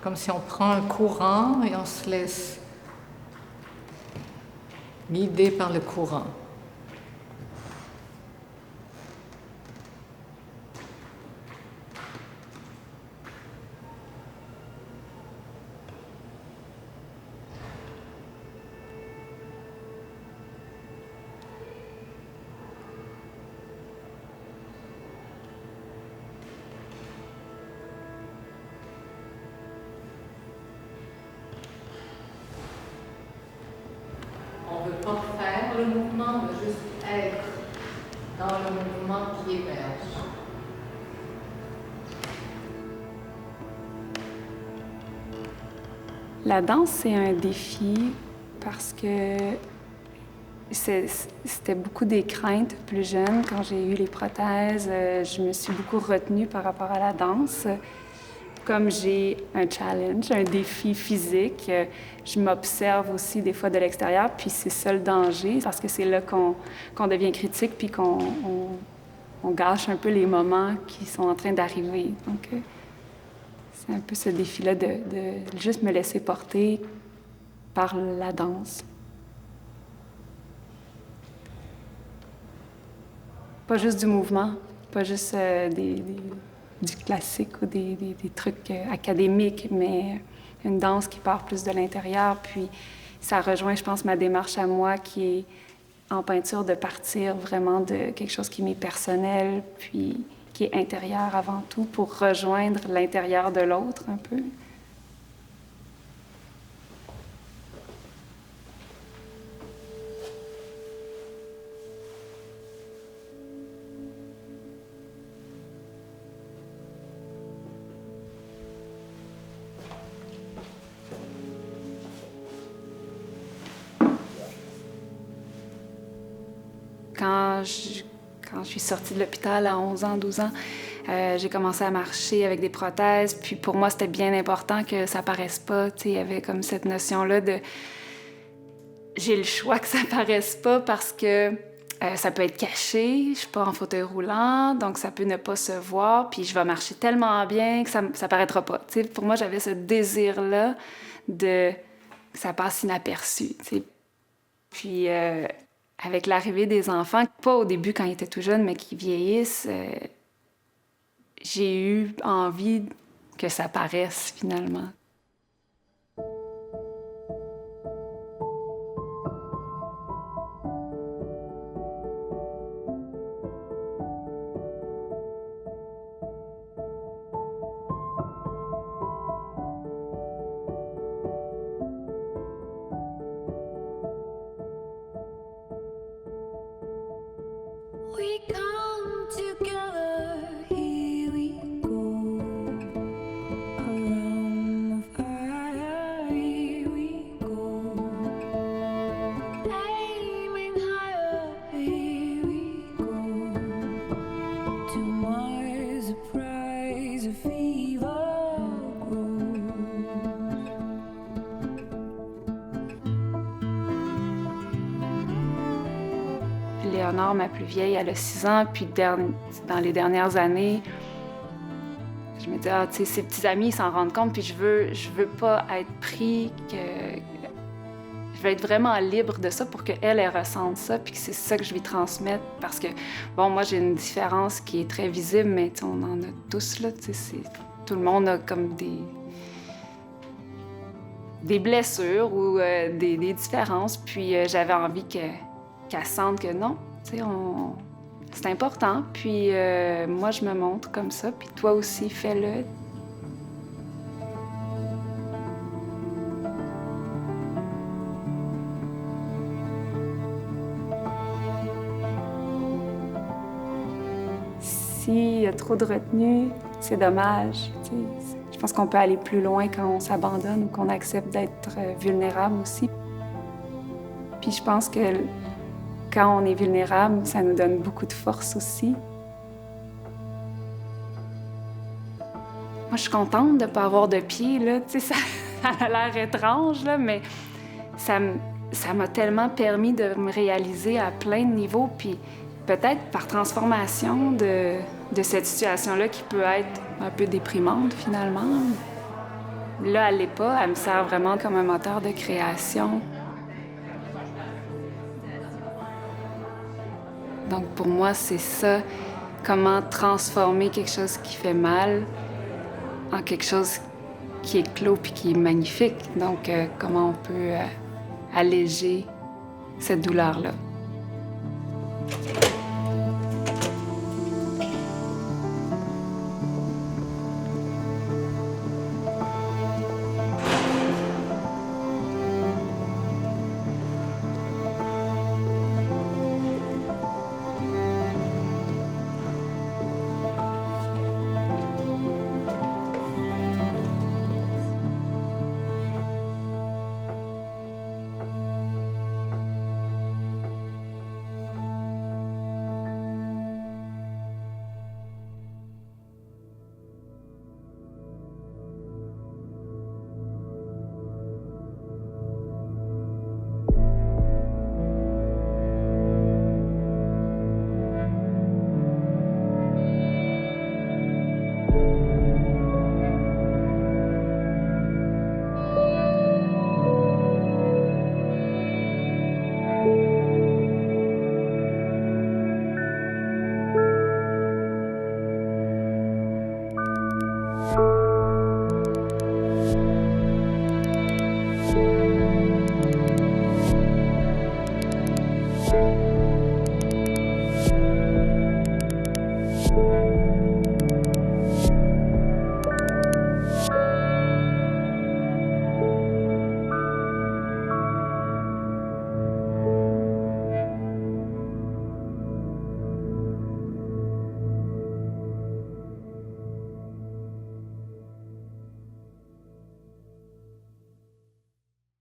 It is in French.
comme si on prend un courant et on se laisse guider par le courant. On ne veut pas faire le mouvement, on veut juste être dans le mouvement qui émerge. La danse, c'est un défi parce que c'était beaucoup des craintes plus jeune. Quand j'ai eu les prothèses, je me suis beaucoup retenue par rapport à la danse. Comme j'ai un challenge, un défi physique, je m'observe aussi des fois de l'extérieur, puis c'est ça le danger, parce que c'est là qu'on devient critique, puis qu'on gâche un peu les moments qui sont en train d'arriver. Donc, c'est un peu ce défi-là de juste me laisser porter par la danse. Pas juste du mouvement, pas juste du classique ou des trucs académiques, mais une danse qui part plus de l'intérieur. Puis ça rejoint, je pense, ma démarche à moi qui est en peinture de partir vraiment de quelque chose qui m'est personnel, puis qui est intérieur avant tout, pour rejoindre l'intérieur de l'autre un peu. Quand je suis sortie de l'hôpital à 11 ans, 12 ans, j'ai commencé à marcher avec des prothèses. Puis pour moi, c'était bien important que ça paraisse pas. Il y avait comme cette notion-là de... J'ai le choix que ça paraisse pas parce que ça peut être caché. Je suis pas en fauteuil roulant, donc ça peut ne pas se voir. Puis je vais marcher tellement bien que ça paraîtra pas. Pour moi, j'avais ce désir-là de que ça passe inaperçu. Puis... avec l'arrivée des enfants, pas au début quand ils étaient tout jeunes, mais qui vieillissent, j'ai eu envie que ça paraisse finalement. We come together, here we go. Around the fire, here we go. Aiming higher, here we go. To Mars, a prize, a fever grows. Léonore, ma plus vieille, elle a 6 ans, puis dans les dernières années, je me dis, tu sais, ses petits amis, ils s'en rendent compte, puis je veux pas être pris, je veux être vraiment libre de ça pour qu'elle, elle ressente ça, puis que c'est ça que je lui transmette, parce que, bon, moi, j'ai une différence qui est très visible, mais on en a tous, là, tu sais, tout le monde a comme des blessures ou des différences, puis j'avais envie qu'elle sente que non, tu sais, c'est important. Puis moi, je me montre comme ça, puis toi aussi, fais-le. S'il y a trop de retenue, c'est dommage. Tu sais. Je pense qu'on peut aller plus loin quand on s'abandonne ou qu'on accepte d'être vulnérable aussi. Puis je pense que quand on est vulnérable, ça nous donne beaucoup de force aussi. Moi, je suis contente de ne pas avoir de pieds, là. Tu sais, ça a l'air étrange, là, mais ça m'a tellement permis de me réaliser à plein de niveaux, puis peut-être par transformation de cette situation-là qui peut être un peu déprimante, finalement. Là, elle l'est pas. Elle me sert vraiment comme un moteur de création. Donc pour moi, c'est ça. Comment transformer quelque chose qui fait mal en quelque chose qui est clos puis qui est magnifique. Donc comment on peut alléger cette douleur-là.